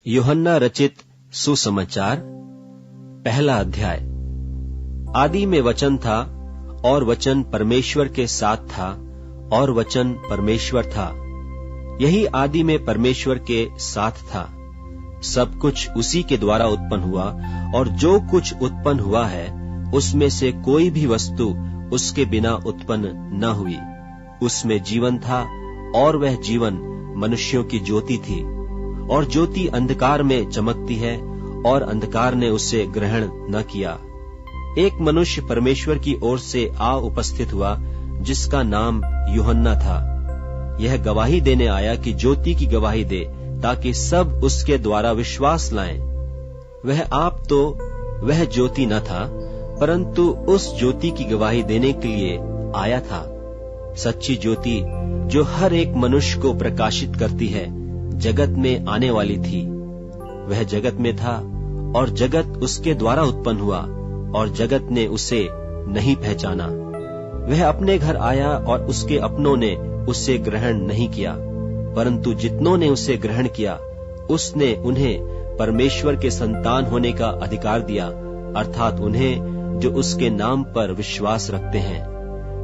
यूहन्ना रचित सुसमाचार, पहला अध्याय। आदि में वचन था और वचन परमेश्वर के साथ था और वचन परमेश्वर था। यही आदि में परमेश्वर के साथ था। सब कुछ उसी के द्वारा उत्पन्न हुआ और जो कुछ उत्पन्न हुआ है उसमें से कोई भी वस्तु उसके बिना उत्पन्न न हुई। उसमें जीवन था और वह जीवन मनुष्यों की ज्योति थी। और ज्योति अंधकार में चमकती है और अंधकार ने उसे ग्रहण न किया। एक मनुष्य परमेश्वर की ओर से आ उपस्थित हुआ जिसका नाम यूहन्ना था। यह गवाही देने आया कि ज्योति की गवाही दे, ताकि सब उसके द्वारा विश्वास लाएं। वह आप तो वह ज्योति न था, परंतु उस ज्योति की गवाही देने के लिए आया था। सच्ची ज्योति जो हर एक मनुष्य को प्रकाशित करती है, जगत में आने वाली थी। वह जगत में था और जगत उसके द्वारा उत्पन्न हुआ और जगत ने उसे नहीं पहचाना। वह अपने घर आया और उसके अपनों ने उसे ग्रहण नहीं किया, परंतु जितनों ने उसे ग्रहण किया उसने उन्हें परमेश्वर के संतान होने का अधिकार दिया, अर्थात उन्हें जो उसके नाम पर विश्वास रखते हैं।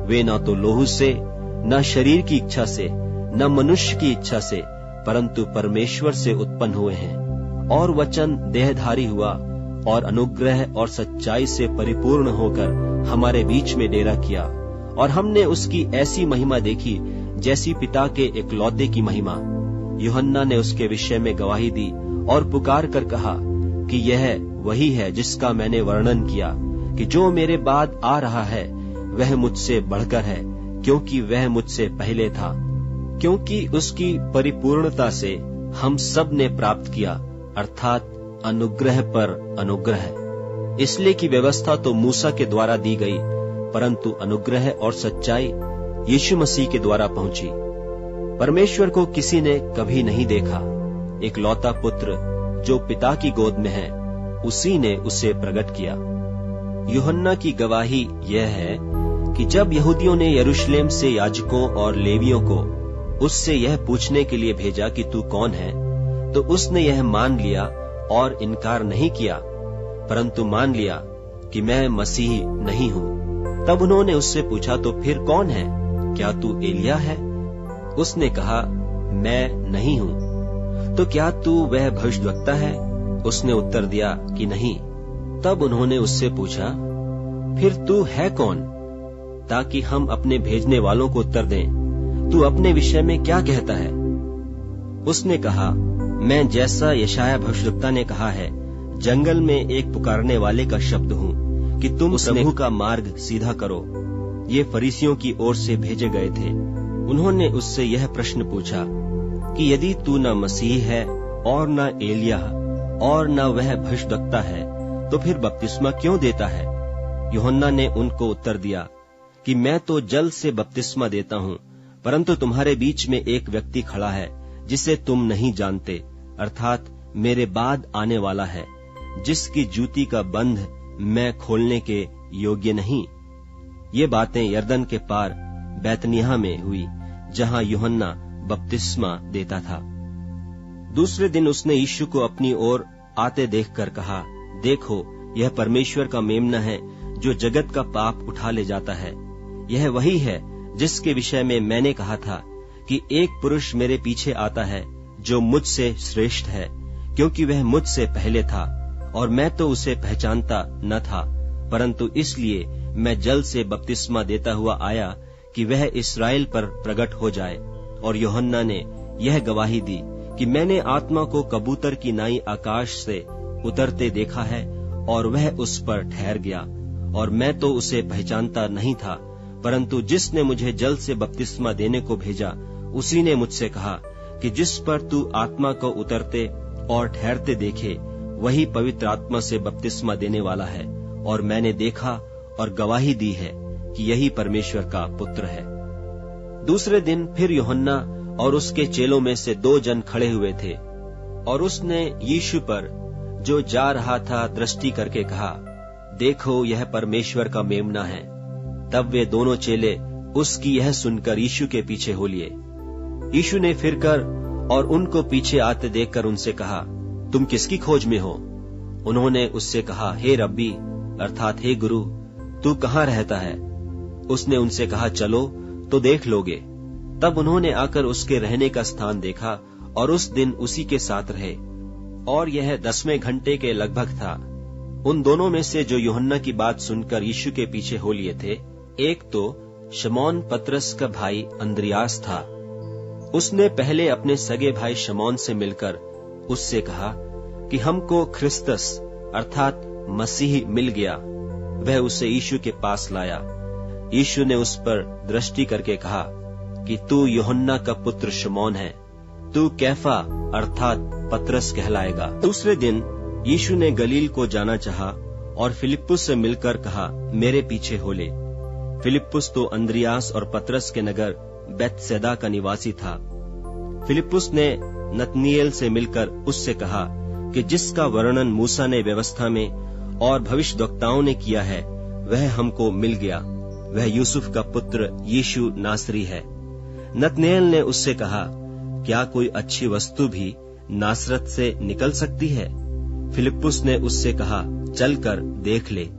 वे न तो लोहू से, न शरीर की इच्छा से, न मनुष्य की इच्छा से, परंतु परमेश्वर से उत्पन्न हुए हैं। और वचन देहधारी हुआ और अनुग्रह और सच्चाई से परिपूर्ण होकर हमारे बीच में डेरा किया। और हमने उसकी ऐसी महिमा देखी जैसी पिता के एकलौते की महिमा। यूहन्ना ने उसके विषय में गवाही दी और पुकार कर कहा कि यह वही है जिसका मैंने वर्णन किया कि जो मेरे बाद आ रहा है वह मुझसे बढ़कर है, क्योंकि वह मुझसे पहले था। क्योंकि उसकी परिपूर्णता से हम सब ने प्राप्त किया, अर्थात अनुग्रह पर अनुग्रह। इसलिए कि व्यवस्था तो मूसा के द्वारा दी गई, परंतु अनुग्रह और सच्चाई यीशु मसीह के द्वारा पहुंची। परमेश्वर को किसी ने कभी नहीं देखा। एकलौता पुत्र जो पिता की गोद में है, उसी ने उसे प्रकट किया। यूहन्ना की गवाही यह है कि जब यहूदियों ने यरूशलेम से याजकों और लेवियों को उससे यह पूछने के लिए भेजा कि तू कौन है, तो उसने यह मान लिया और इनकार नहीं किया, परंतु मान लिया कि मैं मसीह नहीं हूं। तब उन्होंने उससे पूछा, तो फिर कौन है? क्या तू एलिया है? उसने कहा, मैं नहीं हूं। तो क्या तू वह भविष्यद्वक्ता है? उसने उत्तर दिया कि नहीं। तब उन्होंने उससे पूछा, फिर तू है कौन, ताकि हम अपने भेजने वालों को उत्तर दें। तू अपने विषय में क्या कहता है? उसने कहा, मैं जैसा यशाया भविष्यद्वक्ता ने कहा है, जंगल में एक पुकारने वाले का शब्द हूँ कि तुम प्रभु का मार्ग सीधा करो। ये फरीसियों की ओर से भेजे गए थे। उन्होंने उससे यह प्रश्न पूछा कि यदि तू न मसीह है और न एलिया और न वह भविष्यद्वक्ता है, तो फिर बपतिस्मा क्यों देता है? यूहन्ना ने उनको उत्तर दिया कि मैं तो जल से बपतिस्मा देता हूँ, परंतु तुम्हारे बीच में एक व्यक्ति खड़ा है जिसे तुम नहीं जानते, अर्थात मेरे बाद आने वाला है, जिसकी जूती का बंध मैं खोलने के योग्य नहीं। ये बातें यरदन के पार बैतनिय्याह में हुई, जहां यूहन्ना बपतिस्मा देता था। दूसरे दिन उसने यीशु को अपनी ओर आते देखकर कहा, देखो, यह परमेश्वर का मेमना है जो जगत का पाप उठा ले जाता है। यह वही है जिसके विषय में मैंने कहा था कि एक पुरुष मेरे पीछे आता है जो मुझसे श्रेष्ठ है, क्योंकि वह मुझसे पहले था और मैं तो उसे पहचानता न था, परंतु इसलिए मैं जल से बपतिस्मा देता हुआ आया कि वह इस्राएल पर प्रकट हो जाए। और यूहन्ना ने यह गवाही दी कि मैंने आत्मा को कबूतर की नाई आकाश से उतरते देखा है और वह उस पर ठहर गया, और मैं तो उसे पहचानता नहीं था, परंतु जिसने मुझे जल से बपतिस्मा देने को भेजा उसी ने मुझसे कहा कि जिस पर तू आत्मा को उतरते और ठहरते देखे, वही पवित्र आत्मा से बपतिस्मा देने वाला है। और मैंने देखा और गवाही दी है कि यही परमेश्वर का पुत्र है। दूसरे दिन फिर यूहन्ना और उसके चेलों में से 2 जन खड़े हुए थे, और उसने यीशु पर जो जा रहा था दृष्टि करके कहा, देखो, यह परमेश्वर का मेमना है। तब वे दोनों चेले उसकी यह सुनकर यीशु के पीछे हो लिए। यीशु ने फिरकर और उनको पीछे आते देखकर उनसे कहा, तुम किसकी खोज में हो? उन्होंने उससे कहा, हे रब्बी अर्थात हे गुरु, तू कहाँ रहता है? उसने उनसे कहा, चलो तो देख लोगे। तब उन्होंने आकर उसके रहने का स्थान देखा और उस दिन उसी के साथ रहे, और यह 10वें घंटे के लगभग था। उन दोनों में से जो यूहन्ना की बात सुनकर यीशु के पीछे हो लिए थे, एक तो शमौन पतरस का भाई अंद्रियास था। उसने पहले अपने सगे भाई शमौन से मिलकर उससे कहा कि हमको ख्रिस्तस अर्थात मसीह मिल गया। वह उसे यीशु के पास लाया। यीशु ने उस पर दृष्टि करके कहा कि तू यूहन्ना का पुत्र शमौन है, तू कैफा अर्थात पतरस कहलाएगा। दूसरे दिन यीशु ने गलील को जाना चाहा और फिलिप्पुस से मिलकर कहा, मेरे पीछे हो ले। फिलिप्पुस तो अंद्रियास और पतरस के नगर बेतसैदा का निवासी था। फिलिप्पुस ने नतनीएल से मिलकर उससे कहा कि जिसका वर्णन मूसा ने व्यवस्था में और भविष्यद्वक्ताओं ने किया है, वह हमको मिल गया। वह यूसुफ का पुत्र यीशु नासरी है। नतनीएल ने उससे कहा, क्या कोई अच्छी वस्तु भी नासरत से निकल सकती है? फिलिप्पुस ने उससे कहा, चलकर देख ले।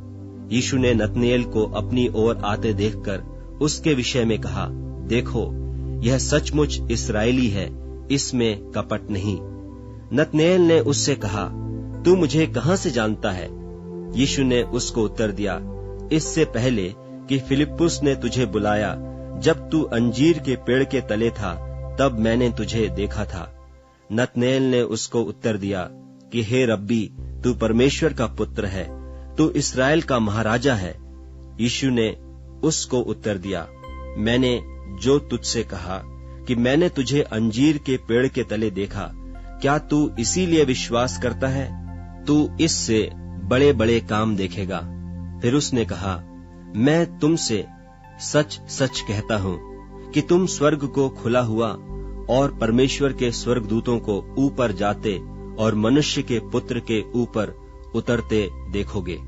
यीशु ने नतनीएल को अपनी ओर आते देखकर उसके विषय में कहा, देखो, यह सचमुच इस्राएली है, इसमें कपट नहीं। नतनीएल ने उससे कहा, तू मुझे कहां से जानता है? यीशु ने उसको उत्तर दिया, इससे पहले कि फिलिप्पुस ने तुझे बुलाया, जब तू अंजीर के पेड़ के तले था, तब मैंने तुझे देखा था। नतनीएल ने उसको उत्तर दिया कि हे रब्बी, तू परमेश्वर का पुत्र है, तू इस्राएल का महाराजा है। यीशु ने उसको उत्तर दिया, मैंने जो तुझसे कहा कि मैंने तुझे अंजीर के पेड़ के तले देखा, क्या तू इसीलिए विश्वास करता है? तू इससे बड़े बड़े काम देखेगा। फिर उसने कहा, मैं तुमसे सच सच कहता हूं कि तुम स्वर्ग को खुला हुआ और परमेश्वर के स्वर्गदूतों को ऊपर जाते और मनुष्य के पुत्र के ऊपर उतरते देखोगे।